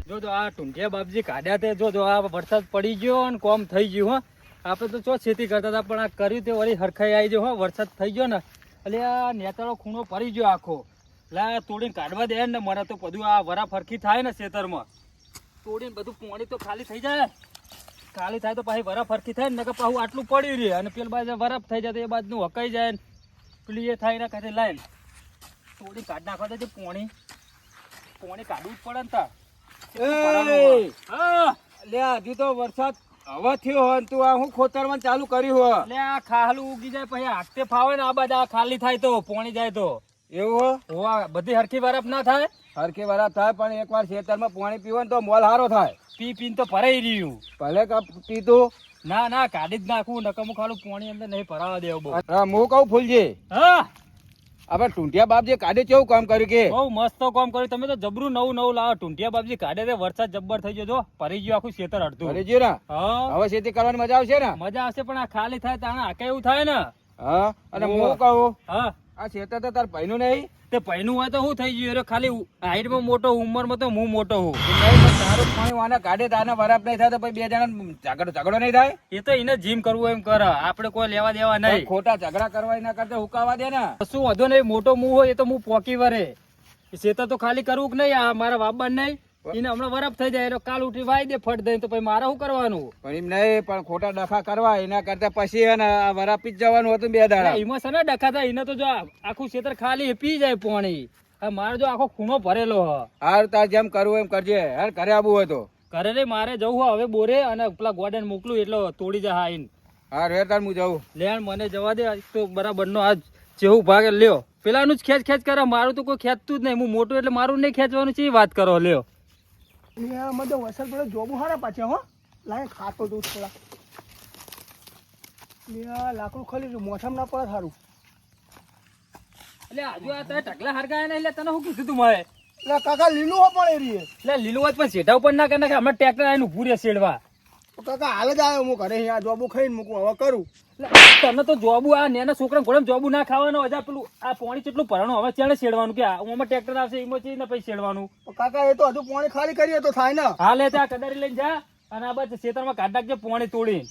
જો આ ટુંટિયા બાપજી કાઢ્યા તે જો આ વરસાદ પડી ગયો અને કોમ થઈ ગયું હો. આપણે તો ચો ખેતી કરતા હતા પણ આ કર્યું તે વળી હરખાઈ આવી ગયો હો. વરસાદ થઈ ગયો ને એટલે આ નેતાળો ખૂણો પડી ગયો આખો. એટલે તોડીને કાઢવા દે ને મારે તો બધું આ વરા ફરખી થાય ને ખેતરમાં તોડીને બધું પાણી તો ખાલી થઈ જાય. ખાલી થાય તો પાછી વરા ફરખી થાય ને પાછું આટલું પડી રહે અને પેલી બાજુ વરફ થઈ જાય તો એ બાજુનું હકાઈ જાય ને પેલી એ થાય ને કાંઈ લાઈન તોડી કાઢ નાખવા દે પાણી કાઢવું જ પડે ને તા. હજુ તો વરસાદ હવે થયો હોય તું આ હું ખોતરવાનું ચાલુ કર્યું હોય એટલે આ ખાલું ઉગી જાય પછી હાથે ફાવે ને આ બાજુ આ ખાલી થાય તો પાણી જાય તો એવું હો બધી હરખી બરફ ના થાય. હરખી વરસાદ થાય પણ એકવાર ખેતરમાં પાણી પીવો ને તો મોલ સારો થાય. પીને તો ભરાઈ રહ્યું ભલે પીતું ના કાઢી જ નાખવું નકમું ખાલું પાણી અંદર નહીં ભરાવા દેવું બહુ. હું કહું ફૂલજી હા આપણે ટુંટિયા બાપજી કાઢે કેવું કામ કર્યું કે બહુ મસ્ત કામ કર્યું તમે તો જબરું નવું લાવો. ટુંટિયા બાપજી કાઢે તે વરસાદ જબ્બર થઈ ગયો જો ભરી ગયું આખું ખેતર અડધું ભરી ગયું ને. હા હવે ખેતી કરવાની મજા આવશે ને. મજા આવશે પણ આ ખાલી થાય તાણે આકે એવું થાય ને. હા અને હું કહું હા આ ખેતર તો તાર ભાઈનું નહીં તે પૈનું હોય તો શું થઈ ગયું અરે ખાલી હાઈટમાં મોટો ઉંમરમાં તો હું મોટો હું તારું પાણી વાના કાઢે તાને બરાબર નહીં થાય તો પછી બે જણા ઝઘડો નહીં થાય. એ તો એને જીમ કરવું એમ કરે આપણે કોઈ લેવા દેવા નહીં. ખોટા ઝઘડા કરવા એના કરતા હુકાવા દે ને. શું વધુ નહીં મોટો મું હોય એ તો હું પોકી વરે ખેતર તો ખાલી કરવું કે નહીં. આ મારા વાબા નહીં એને હમણાં વરફ થઈ જાય કાલ ઉઠી વાઈ દે ફટ દઈ તો પછી મારે શું કરવાનું. પણ એમ નહીં પણ ખોટા ડખા કરવા એના કરતા પછી વરાપી જ જવાનું હતું 2 દાડા. એમાં છે ને ડખા થાય એને તો જો આખું ખેતર ખાલી પી જાય પાણી. મારે જો આખો ખૂણો ભરેલો હ. હાર તાર જેમ કરવું એમ કરજે. હાર ઘરે આવવું હોય તો ઘરે રે મારે જવું હોય હવે બોરે અને પેલા ગોડન મોકલું એટલે તોડી જાય આઈને. હા રે તાર હું જવું. લેણ મને જવા દે તો બરાબર નો આજ જેવું ભાગે લ્યો પેલાનું જ ખેંચ કરે મારું તો કોઈ ખેંચતું જ નહીં. હું મોટું એટલે મારું નહીં ખેંચવાનું છે વાત કરો લ્યો. મને વરસાદ પડે જોબું હારા પાછા હો લાય ખાતો તું થોડા લાકડું ખરી મોસમ ના પડે સારું. એટલે આજુ આ તારે ઢગલા હરગાય ને એટલે તને શું કીધું તું મારે એટલે કાકા લીલું હો પણ એ રહી એટલે લીલું વાત પણ શેઠા ઉપર ના કરે હમણાં ટ્રેક્ટર આવીને ઉભું રહે શેડવા. કાકા હાલ જ આવ્યો હું ઘરે આ જોબું ખાઈને મૂકું હવે કરું. તને તો જોબુ આ નેના છોકરા ઘોડે જોબુ ના ખાવાનો હજા પેલું આ પાણી કેટલું ભરવાનું હવે ત્યાં શેડવાનું કે આમાં ટ્રેક્ટર આવશે એમાં છે ને પછી શેડવાનું. કાકા એ તો હજુ પાણી ખાલી કરીએ તો થાય ને. હા લે ત્યાં કદારી લઈને જા અને આ બાજુ ખેતરમાં કાઢ નાખજે પાણી તોડી.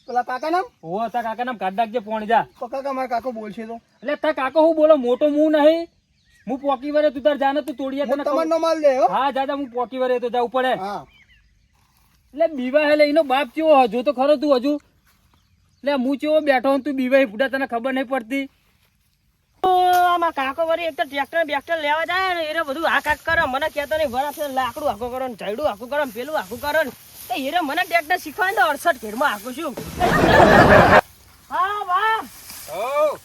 પેલા કાકા નામ હો તા કાકા નામ કાઢ નાખજે પાણી જા. તો કાકા મારા કાકો બોલશે તો એટલે તા કાકો હું બોલો મોટો હું નહીં હું પોકી વરે તું તાર જાને તું તોડીએ તને તમારનો માલ દે હો. હા જા હું પોકી વરે તો જવું પડે. હા એટલે બીવા એટલે એનો બાપ કેવો હજુ તો ખરો તું હજુ એટલે હું કેવો બેઠો તું બીવાય ફૂટા તને ખબર નહીં પડતી. આમાં કાકો વળી એક તો ટ્રેક્ટર બેક્ટર લેવા જાય ને એ બધું હાક કરે મને કહેતો નહીં વરાફ લાકડું આખું કરો ને ઝાડું આખું કરો ને પેલું આખું કરો ને એ મને ટ્રેક્ટર શીખવાય તો 68 ઘેરમાં આખું શું. હા વાહ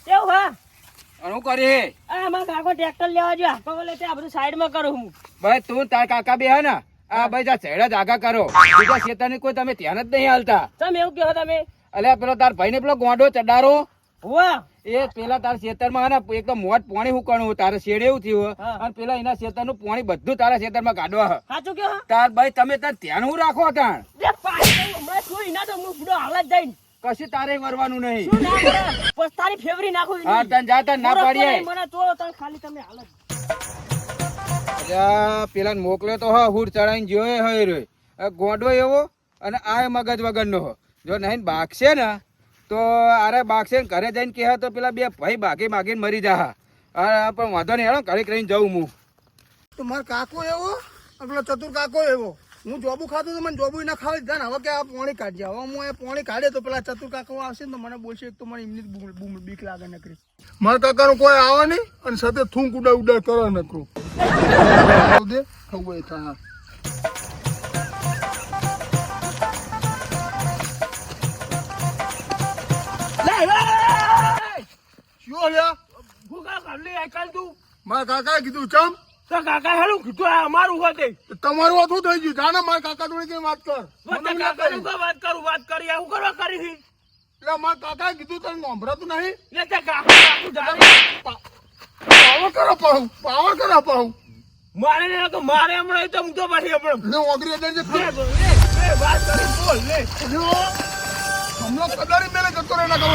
કેવું હા શું કરી આ મારા કાકો ટ્રેક્ટર લેવા જો આખો બોલે તે આ બધું સાઈડમાં કરું હું. ભાઈ તું તાર કાકા બે હે ને આ ભાઈ જા ચેડા જાગા કરો. બીજા ખેતરની કોઈ તમે ધ્યાન જ નહીં હાલતા. તમે એવું કહો તમે અલ્યા પેલો તાર ભાઈ ને પેલો ગોંડો ચડારો વાહ એ પેલા તારા ખેતરમાં ને એકદમ મોટ પાણી હુકણું તારે શેડ એવું થયું અને પેલા એના ખેતરનું પાણી બધું તારા ખેતરમાં કાઢવા. સાચું કે તાર ભાઈ તમે તાર ધ્યાન હું રાખો તાણ કશું તારે વરવાનું નહીં. તારી ફેવરી નાખું હા તને જા તને ના પાડીએ. મને તો ખાલી તમે હાલ પેલા મોકલ્યો તો હા હુડ ચડાઈને જોયે હોય રહ્યો ગોંડો એવો અને આ મગજ વગરનો જો નહીં બાગશે ને તો અરે બાગશે ને ઘરે જઈને કહે તો પેલા બે ભાઈ બાગી માગીને મરી જા. પણ વાંધો નહીં હેડો ઘરે કરીને જવું હું. તો મારો કાકો એવો અને પેલો ચતુર કાકો એવો હું જોબું ખાતો તો મને જોબું ના ખાવા દીધા ને હવે કે આ પાણી કાઢજે. હવે હું એ પાણી કાઢે તો પેલા ચતુર કાકો આવશે ને તો મને બોલશે એક તો મને એમની બીક લાગે નકરી. મારા કાકાનું કોઈ આવે નહીં અને સાથે થૂંક ઉડા કરે નકરું દે ખવું થાય. મારા કાકા કીધું ચમ કાકા હેલું કીધું અમારું હોતે તમારું હતું થઈ ગયું જાણે મારા કાકા જોડે કઈ વાત કર. વાત કરી એવું કરવા કરી એટલે મારા કાકા કીધું તને સાંભળાતું નહીં. પાવર કરો પાહુ મારે હમણાં તો હું તો પાછી હમણાં ઓગરી વાત કરી બોલ લે હમણાં કદારી મેલે જતો રહે ના કરો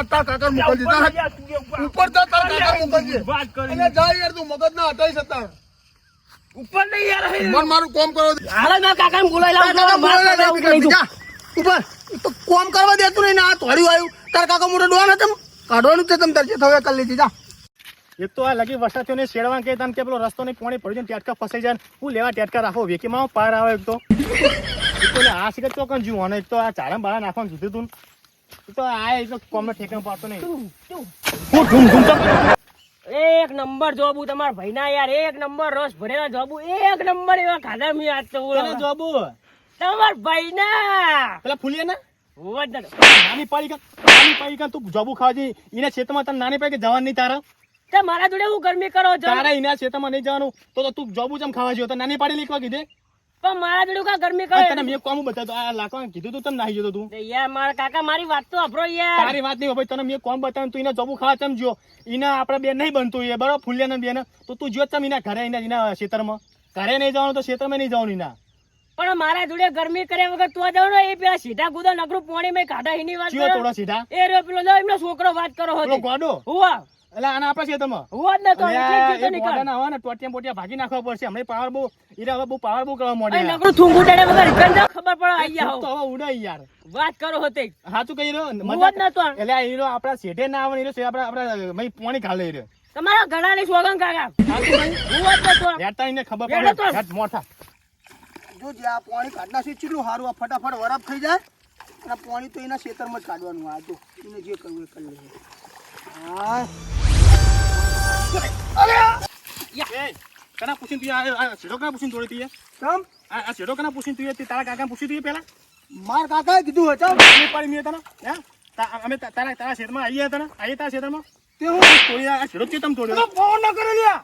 તાર કાકા મોકલજે ઉપર જા તાર કાકા મોકલજે વાત કરી અને જા યાર તું મગજ ના હટાઈ શકતા ઉપર નહીં યાર હે. મન મારું કોમ કરો દે. હાલો ના કાકાને બોલાવી લાવો. કાકા માર બોલાવી કરવા લે, ઉપર જા. ઉપર તો કોમ કરવા દેતું નહીં ને આ તોડ્યું આવ્યું તાર કાકા મોટો ડોન હતો કાઢવાનું છે તમે તરજે થવે કરી લીધી જા. એક તો આ લગી વરસાદ થયો ને શેડવા કે તને કે પેલો રસ્તો નહીં પાણી પડી જાય ટેટકા ફસાઈ જાય ને હું લેવા ટેટકા રાખો વેકીમાં પાર આવે એક તો આ સિગરેટ ચોકન જીવવાનો એક તો આ ચારણ બાળા નાખવાનું કીધું તું એક તો આ એક તો કોમને ઠેકાણ પાડતો નહીં હું ધૂમ ધૂમ તો એક નંબર જોબુ તમારા ભાઈના યાર એક નંબર રસ ભરેલા જોબુ એક નંબર એવા ખાધા મી આજ તો તને જોબુ તમારા ભાઈના પેલા ફૂલીએ ને હોવા જ ન નાની પાડી કા તું જોબુ ખાવા જઈ એના ક્ષેત્રમાં તને નાની પાડી કે જવાનું નહીં તારા તે મારા જોડે હું ગરમી કરો છો તારા એના ક્ષેત્રમાં નહીં જવાનું તો તું જોબુ ચમ ખાવા જ્યો તો નાની પાડી લીખવા કીધે પણ મારા જોડે કા ગરમી કરો તને મેં કોમ બતાવ્યું આ લાકવા કીધું તું તને નાહી જતો તું તે યાર મારા કાકા મારી વાત તો અભરો યાર તારી વાત નહીં ભાઈ તને મેં કોમ બતાવ્યું તું એના જોબુ ખાવા ચમ જો એના આપણે બે નહીં બનતું એ બરાબર ફૂલિયાના બેન તો તું જો ચમ એના ઘરે એના ક્ષેત્રમાં ઘરે નહીં જવાનું તો ક્ષેત્રમાં નહીં જવાનું એના પણ મારા જોડે ગરમી કર્યા વગર તો જાવ ને એ પેલા સીધા ગુદા નગરું પાણી માં કાઢા એની વાત ચિયો કરો. થોડો સીધા એ રહ્યો પેલો જો એમનો છોકરો વાત કરો પેલો હતો ગોડો હુવા એટલે આના આપણા ક્ષેત્રમાં હુવા જ નતો એટલે જ જીતો નીકળ. ગોડાના હોય ને ટોટિયા બોટિયા ભાગી નાખવા પડશે હમણાં પાવર બહુ ઈરા હવે બહુ પાવર બહુ કરવા એ માંડ્યા નગરું થૂંક ઉડાડે વગર રિટર્ન જાવ ખબર પડે આઈ જાવ તો હવે ઉડાઈ યાર વાત કરો હોતે સાચું કહી રહ્યો હુવા જ નતો એટલે આ હીરો આપણા શેઠે ના આવે ને હીરો આપણે આપણે મય પોણી ખાલે હીરો તમારા ગળાની સોગન કાકા હુવા જ નતો હેડતા એને ખબર હેડો તો. પડે હેડ મોટા જો જે આ પાણી કાઢના છે કેટલું સારું આ ફટાફટ વરાપ થઈ જાય અને પાણી તો એના ખેતરમાં જ કાઢવાનું આ જો એને જે કરવું એ કરી લેજે હા એ કના પૂછીને તું આ શેઠો કના પૂછીને તોડી તી તમ આ શેઠો કના પૂછીને તું તારા કાકા પૂછી તું પેલા માર કાકાએ કીધું હતો મેં પાડી મેં તને હે અમે તારા ક્ષેત્રમાં આવીએ તને આવીએ તારા ક્ષેત્રમાં તે હું તોડી આ શેઠો ચેતમ તોડ્યો ફોન ન કરે લ્યા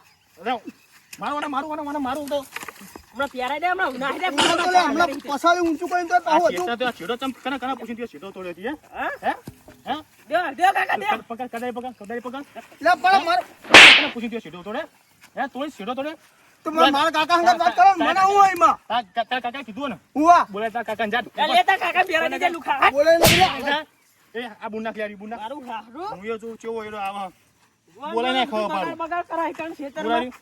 મારું તો હમણાં પ્યારા દે હમણાં નાહી દે હમણાં પસાડી ઊંચું કરીને તો આ પાછું શેઠા તો આ શેઠો ચમ કના પૂછીને તું શેઠો તોડ્યો તી હે હે દે કાકા દે પકડ કદાઈ પકડ લે પણ માર કના પૂછીને તું શેઠો તોડે હે તોડી શેઠો તોડે તો મારા કાકા હંગાત વાત કરો ને મને હું હોય એમાં તારા કાકા કીધું ને હુઆ બોલે તારા કાકાને જા એ લેતા કાકા પ્યારા દે લુખા બોલે ને લ્યા. એ આ બુના ક્યારી બુના મારું હારું હું યો છું ચેવો એનો આવા બોલે ને ખબર પાડું બગાડ કરાય કાન ખેતરમાં બોલારી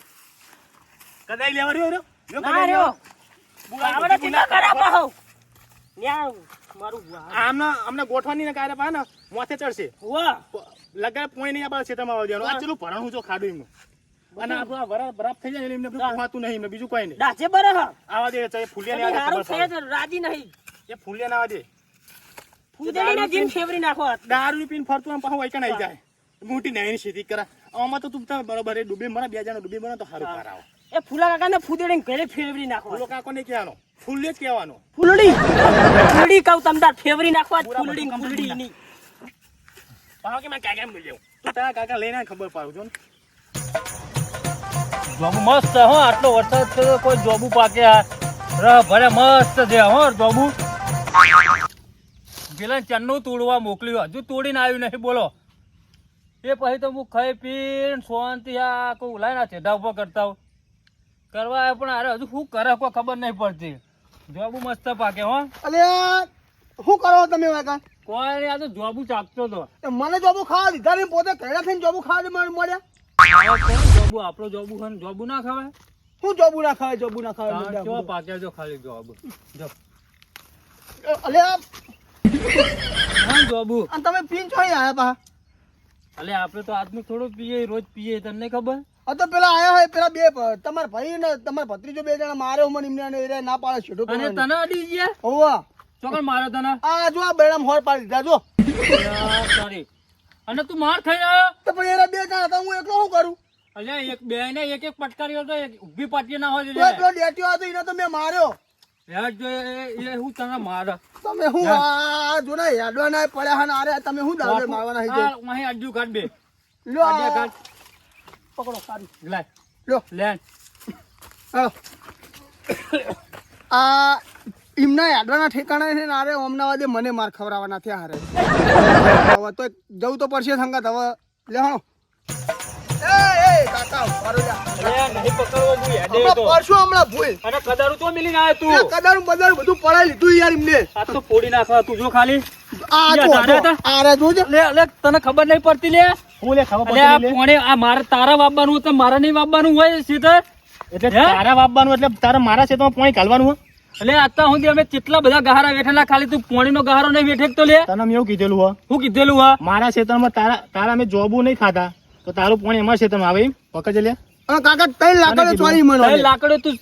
કદાઈ લેવા રહ્યો યો ના રહ્યો આવડે ટીકા કરા પાહો ન્યા મારું આમને ગોઠવાની ને કાયરા પા ને મોથે ચડશે વાહ લગાય પોઈ નહીં આ ક્ષેત્રમાં આવવા દેવાનું આ ચેલું ભરણ હું જો ખાડું એમનું અને આપણું આ વરા બરાબર થઈ જાય ને એમને પોહાતું નહીં એમને બીજું કોઈ નહીં ડાચે બરહ આવા દે ચાહે ફૂલિયા ને હારું આવા છે તો રાજી નહીં એ ફૂલિયા ના આવા દે ફૂદડીના જીન ફેવરી નાખો દારૂ પીને ફરતું આમ પાછું વાયકણ આવી જાય મોટી નવીની ખેતી કરા આમાં તો તું બરોબર એ ડૂબી મને બે જણા ડૂબી મને તો સારું કરાવો એ ફૂલા કાકાને ફૂદડીને ઘરે ફેવરી નાખો ફૂલો કાકો ને કહેવાનો ફૂલે જ કહેવાનો ફૂલડી કહું તમતાર ફેવરી નાખવા ફૂલડી ની પાહો કે મેં કાકા મળ્યો તું તારા કાકા લઈને આય ખબર પાડું છો ને જોબુ મસ્ત હો આટલો વરસાદ છે તો કોઈ જોબુ પાકે આ રહ ભરે મસ્ત છે હો જોબુ પેલા ચન્નું તોડવા મોકલ્યું હજુ તોડીને આવ્યું નહીં બોલો એ પછી તો હું ખાઈ પીને શાંતિ આ કોઈ ઉલાય ના ચેઢા ઉપર કરતા હોય કરવા આવ્યો પણ અરે હજુ શું કરે કોઈ ખબર નહીં પડતી જોબુ મસ્ત પાકે હો અલ્યા શું કરો તમે વાગા કોઈ નહીં આ તો જોબુ ચાકતો હતો મને જોબુ ખાવા દીધા ને પોતે કઈડા થઈને જોબુ ખાવા મળ્યા જોબુ આપણો જોબુ છે ને જોબુ ના ખવાય શું જોબુ ના ખાય જોબુ ના કેવો ખાય પાકે જો ખાલી જોબુ જો અલ્યા હા જોબુ અને તમે પીન છો આયા પા અલે આપણે તો આજનું થોડું પીએ રોજ પીએ તને ખબર આ તો પેલા આયા હોય પેલા બે તમારા ભાઈ ને તમારા ભત્રીજો બે જણા માર્યો મને એમને એ ના પાડે છેટો અને તને અડી ગયા હોવા ચોકન મારે તને આ જો આ બેડામ હોર પાડી દીધા જો સોરી અને તું માર ખાઈ આવ્યો તો પણ એના બે જણા હતા હું એકલો શું કરું અલ્યા એક બે ને એક પટકાર્યો તો એક ઊભી પાટી ના હોય તો પેલો ડેટીઓ હતો એને તો મેં માર્યો જો એ હું તને મારે તમે હું આ જો ને હેડવા ના પડ્યા હા અરે તમે હું દાવે મારવાના હઈ જાય અહીં અડ્યું કાઢ બે લો અડ્યા કાઢ પકડો સારી લાય લો લેન હાલો આ એમના હેડવાના ઠેકાણા છે ને અરે અમદાવાદે મને માર ખવડાવવાના થયા હારે હવે તો જવું તો પડશે સંગાત હવે લે હાણો એ કાકા મારો જા નહીં પકડવો હું હેડે હમણાં તો પરસો હમણાં ભૂલ અને કદારું તો મિલીને આવ્યો તું કદારું બદારું બધું પડાઈ લીધું યાર એમને આ તો ફોડી નાખવા તું જો ખાલી આ જો દાદા હતા? આરે જોજે લે લે તને ખબર નહીં પડતી લે હું લે ખબર અલે આ પડતી પોણે આ મારે તારા વાપવાનું તો મારે નહીં વાપવાનું હોય સીધા એટલે હે? તારા વાપવાનું એટલે તારે મારા ખેતરમાં પાણી કાઢવાનું હોય? એટલે અત્યાર સુધી અમે કેટલા બધા ગહારા વેઠેલા, ખાલી તું પોણીનો ગહારો નહીં વેઠે તો લે. તને મેં એવું કીધેલું હોય શું કીધેલું હા? મારા ખેતરમાં તારા અમે જોબુ નહીં ખાતા તો તારું પાણી અમારા ખેતરમાં આવે એમ પકડ લે. અને કાકા ત્રણ લાકડો ચોરી મને તારી લાકડો તું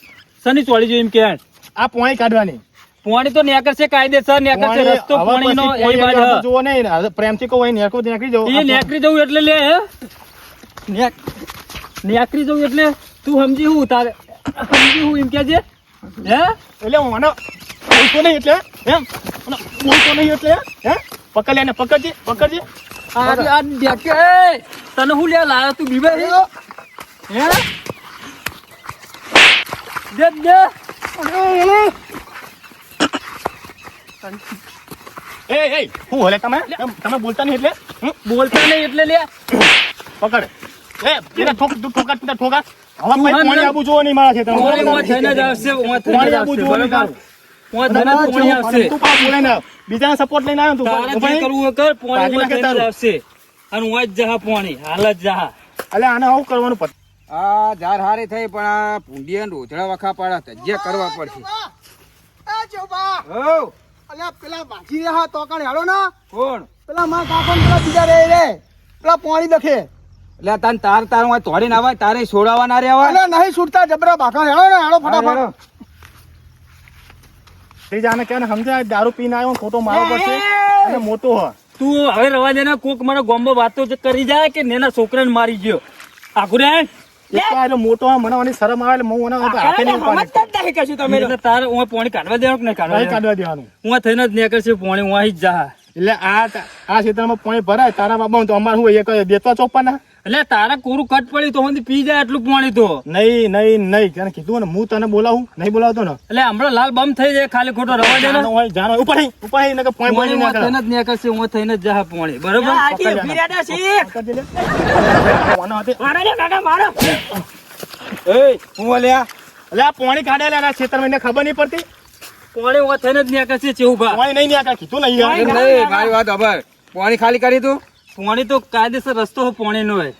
શની ચોળી જોઈ એમ કે આ પાણી કાઢવાની પોણી તો નેકર છે, કાયદેસર નેકર છે, રસ્તો હવે પોણીનો પછી એ બાજુ આપણે હ. જુઓ નહીં ને, પ્રેમથી કહું અહીં નીકળી જવું એ નેકરી જવું એટલે લે હે નેકરી જવું એટલે તું સમજી હું તારે સમજી હું એમ કે છે હે? એટલે હું મને બોલતો નહીં એટલે એમ મને બોલતો નહીં એટલે હે પકડ લે ને પકડજે આ દેખ એ તને હું લે લાયો તું બીવે હે? દે દે એ હું હોલે તમે બોલતા નહીં એટલે બોલતા નહીં એટલે લે પકડ એને ઠોકા હવે તું ભાઈ હા પાણી ને? આપવું જોવો નહીં મારા પોણી ઓય થઈને જ ખેતરમાં આવશે, ઓય થઈને પાણી જ આપવું આવશે, જોવો નહીં બરાબર? ઓય થઈને જ પોણી આવશે. તું પાછું બોલે ને બીજાને સપોર્ટ લઈને આવ્યો તારે તું જે ભાઈ કરવું હોય કર, પોણી ઓય બાકી થઈને જ તારું. આવશે. અને ઓય જ જહા પોણી, હાલ જ જહા. એટલે આને આવું કરવાનું પડ આ ઝાર હારી થઈ પણ આ ભૂંડિયા ને રોજડા વખા પાડા તજ્યા કરવા પડશે. એ ચોપા હો અલ્યા પેલા ભાજી રહ્યા તો કણ હેડો ના કોણ? પેલા મારા કાકા પેલા બીજા રે પેલા પાણી લખે એટલે તને તાર હું તોડીને આવાય તારે છોડાવવા ના રહેવા. અલ્યા નહીં છૂટતા જબરા ભાખા હેડો ને હેડો ફટાફટ ત્રીજાને કહે ને સમજાય દારૂ પીને આવ્યો ખોટો મારવો પડશે અને મોટો હોય તું હવે રવા દે ને, કોક મને ગોમ્બો વાતો જ કરી જાય કે નેના છોકરાને મારી ગયો આખું રે એક તો આ એટલે મોટો હોય મને આની શરમ આવે એટલે હું એને હાથે નહીં ઉપાડી એટલે તારે ઓય પોણી કાઢવા દેવાનું કે નહીં કાઢવા નહીં દેવાનું? કાઢવા દેવાનું ઓય થઈને જ નીકળશે પોણી, ઓય જ જા. એટલે આ ક્ષેત્રમાં પાણી ભરાય તારા બાબા તો અમારે શું એક દેતો ચોપ્પાના એટલે તારા કોરું કટ પડી તો હું પી જાય એટલું પોણી તો. નહીં તને કીધું ને હું તને બોલાવું નહીં બોલાવતો ને એટલે હમણાં લાલ બમ થઈ જાય, ખાલી ખોટો રવા દે ને. જાનો ઉપર અહીં નકર પાણી પોણી પાણી ઓય થઈને જ નીકળશે, ઓય થઈને જ જા પોણી, બરોબર? એ હું બોલ્યા એટલે આ પાણી કાઢેલા આ ક્ષેત્રમાં એને ખબર નહીં પડતી પોણી ઓય થઈને જ નીકળશે ચેવું ભા. પાણી નહીં નીકળે કીધું નહીં યાર. એમ નહીં મારી વાત ખબર પાણી ખાલી કરી તું પોણી તો કાયદેસર રસ્તો પોણીનો હોય,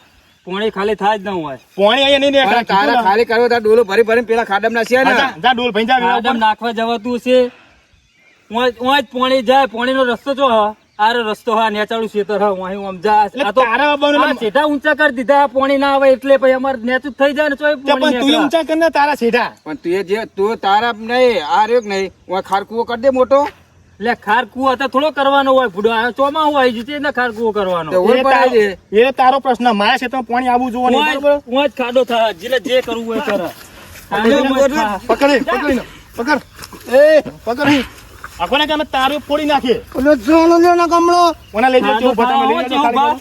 પોણી ખાલી થાય જ ન હોય. પાણી અહીંયા નહીં નીકળે પણ તારા ખાલી કરવો તાર ડોલો ભરી ભરીને પેલા ખાડમ ના છે ને જા ડોલ ભાઈ જા વેલા આડમ ઉપર. નાખવા જવાતું છે, ઓય જ પોણી જાય, પોણીનો રસ્તો જો હ આરો રસ્તો હા નેચાળું ખેતર હ ઓય આમ જા. એટલે આ તો તારા બાબાનું આમ ના- સીધા ઊંચા કરી દીધા, પોણી ના આવે એટલે પછી અમારે નેચું જ થઈ જાય ને તોય તે પોણી પણ તું નીકળે. ઊંચા કરીને તારા સીધા પણ તું તારા નહીં આ રહ્યો કે નહીં હું ખારકુઓ કરી દે મોટો એટલે ખાર કુવો અત્યારે થોડો કરવાનો હોય, ભૂડો આ ચોમાસું હોય જુતી એટલે ખાર કુવો કરવાનો. તો ઓય પડાય દે. એ તારો પ્રશ્ન મારા ક્ષેત્રમાં પાણી આવવું જોવો નહીં ઓય બરોબર? ઓય જ ખાડો થાય, જેને જે કરવું હોય કરે. ખાડો ઓય જ થાય. પકડી પકડ એ આખોને કે અમે તારું ફોડી નાખીએ ઓલો જોનો લેના કમળો ઓના લઈ જજો ખાડો કેવું થાય, બતાવે લઈ ઓય જજો જેવું બા.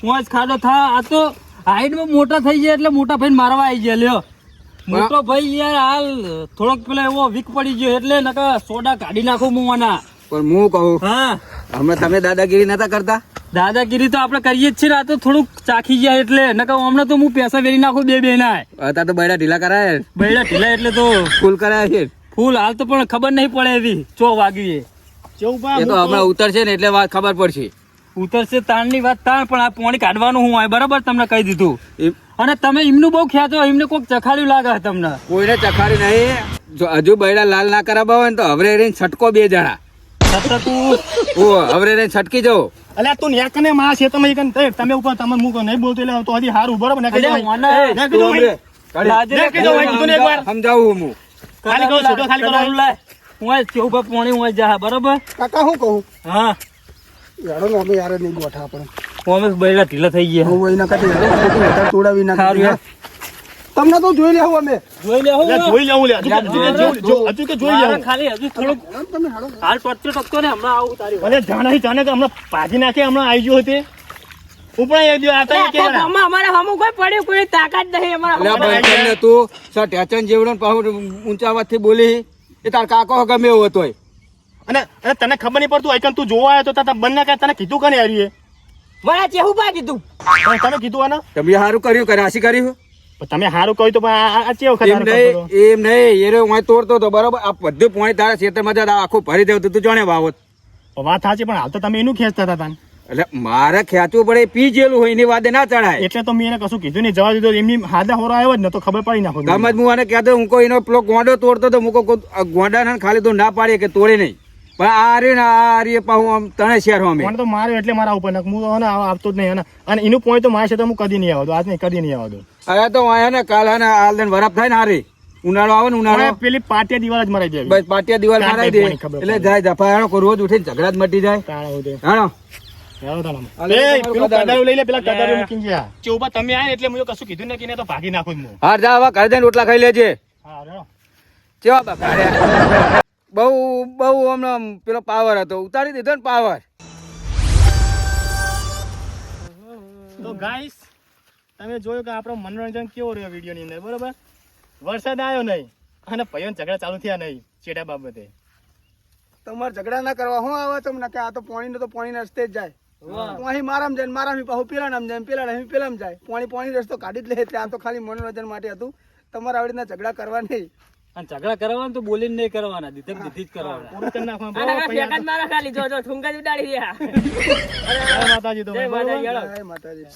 ઓય જ ખાડો થાય. આ તો હાઈટમાં મોટા થઈ જાય એટલે મોટા ભાઈ મારવા આવી ગયા લ્યો. મોટો ભાઈ યાર હાલ થોડોક પેલા એવો વીક પડી ગયો એટલે નકર સોડા કાઢી નાખું હું આના. પણ હું કહું હા હમણાં તમે દાદાગીરી નતા કરતા દાદાગીરી તો આપણે કરીએ જ છીએ ને, આ તો થોડુંક ચાખી જાય એટલે નકર હમણાં તો હું પૈસા વેરી નાખું બે ના. અત્યારે તો બૈડા ઢીલા કરાય બૈડા ઢીલા એટલે તો ફૂલ કરાય છે ફૂલ હાલ તો પણ ખબર નહીં પડે એવી ચો વાગ્યું એ. કેવું બા એ તો હમણાં ઉતરશે ને એટલે વાત ખબર પડશે ઉતરશે તાણની વાત તાણ, પણ આ પોણી કાઢવાનું હું હોય બરાબર તમને કહી દીધું. એમ અને તમે એમનું બહુ ખ્યાતો, એમને કોઈક ચખાડ્યું લાગે તમને. કોઈને ચખાડી નહીં જો હજુ બૈડા લાલ ના કરાવવા હોય ને તો હવે રહીને છટકો 2 જણા છતાં તું ઓ હવે રહીને છટકી જાઓ અલ્યા તું ન્યા કને મારા ક્ષેત્રમાં ઈ કને તમે ઉપર તમે મૂકો નહીં બોલતો એટલે તો હજી હારું બરોબર ને અલ્યા, ઓના- ના કીધું ભાઈ. લાજે ના કીધું ભાઈ, કીધું ને એકવાર. સમજાવું હું ખાલી કહું છું, ખાલી કરો. કરાવું લાય. હું આ ચેવું પર પોણી હું જા બરાબર. કાકા હું કહું હા યારો ને અમે યાર નહીં ગોઠા આપણે હું બૈડા ઢીલા થઈ ગયા. હું એના કાઢી વધારે તોડાવી સારું નાખી યાર. તમને તો જોઈ લેવું અમે જોઈ લે હું અલ્યા જોઈ લેવું લે હજુ કે જોઈ મારે લેવું ખાલી હજુ થોડુંક તમે હાડો હાલ ટકતો ને હમણાં આવું તારી વાત. અરે જાણે જાણે કે હમણાં પાજી નાખે હમણાં આવી ગયો હતી ઉપરા એક દિવસ આતા કે અમારા હમું કોઈ પડ્યું કોઈ તાકાત નહીં અમારા એટલે ભાઈ ને તું સર ટેચન જેવડો ને પાછું ઊંચા અવાજથી બોલી એ તાર કાકો ગમે એવો હતોય અને અને તને ખબર નહીં પડતું આઈકન તું જોવા આવ્યો તો તારા બંને કાંઈ તને કીધું કને હારી મારા ચેહું પા કીધું તમે કીધું આને તમે સારું કર્યું કે રાશી કર્યું પણ તમે સારું કહ્યું તો પણ આ ચેવ એમ નહીં એમ નહીં એ હું તોડતો હતો બરોબર આ બધું પોણી તારા ખેતરમાં જ આખું ભરી દેવું તું જાણે વાવત વાત સાચી પણ હાલ તો તમે એનું ખેંચતા હતા તને એટલે મારે ખેંચવું પડે, પી જેલું હોય એની વાદે ના ચડાય. એટલે તો મેં એને કશું કીધું નહીં, જવા દીધો. એમની હાદા હોરો આવ્યો જ ને તો ખબર પડી નાખો. ગમત હું આને કહેતો, હું કોઈ એનો પેલો ગોંડો તોડતો તો મૂકો ગોંડા ને ખાલી તો ના પાડીએ કે તોડે નહીં, પણ આ રે ને આ રે પાછું આમ તણે શેર અમે મને તો માર્યો એટલે મારા ઉપર નાખ. હું ને આવતો જ નહીં. અને એનું પોઈન્ટ તો મારે છે તો હું કદી નહીં આવતો, આજ નહીં કદી નહીં આવતો. અરે તો આયા ને કાલ હે ને હાલ ને વરફ થાય ને હારી ઉનાળો આવે ને ઉનાળો પેલી પાટિયા દિવાલ જ મરાઈ જાય. બસ પાટિયા દિવાલ મારાઈ દે એટલે જાય દફા હેણો કોઈ રોજ ઉઠીને ઝઘડા જ મટી જાય હેણો. તમે આયા એટલે મેં કશું કીધું ને કે તો ભાગી નાખું હું. હાર જા હવે ઘરે જઈને રોટલા ખાઈ લેજે. કેવા બકાડ્યા બહુ બહુ હમણાં પેલો પાવર હતો, ઉતારી દીધો ને પાવર. તો ગાઈસ તમે જોયું કે આપણો મનોરંજન કેવો રહ્યો વિડીયો ની અંદર, બરોબર. વરસાદ આવ્યો નહીં અને ભાઈઓને ઝઘડા ચાલુ થયા નહીં ચેડા બાબતે. તમારે ઝઘડા ના કરવા હું આવે તમને કે આ તો પાણી તો પાણી રસ્તે જ જાય. અહીં મારામ જાય મારામ પાછું પેલા નામ જાય, પેલા નામ પેલામ જાય. પાણી રસ્તો કાઢી જ લે. એટલે આ તો ખાલી મનોરંજન માટે હતું. તમારે આવી રીતના ઝઘડા કરવા નહીં. અને ઝઘડા કરવાના તો બોલીને નહીં કરવાના, દીધે દીધી જ કરવાના. પૂરું કરી નાખવાનું. આના બરોબર, કાંઈ ફેંકા જ મારા ખાલી જો ઠુંગા જ ઉડાડી રહ્યા. જય માતાજી. તો જય માતાજી, હેળો. જય માતાજી.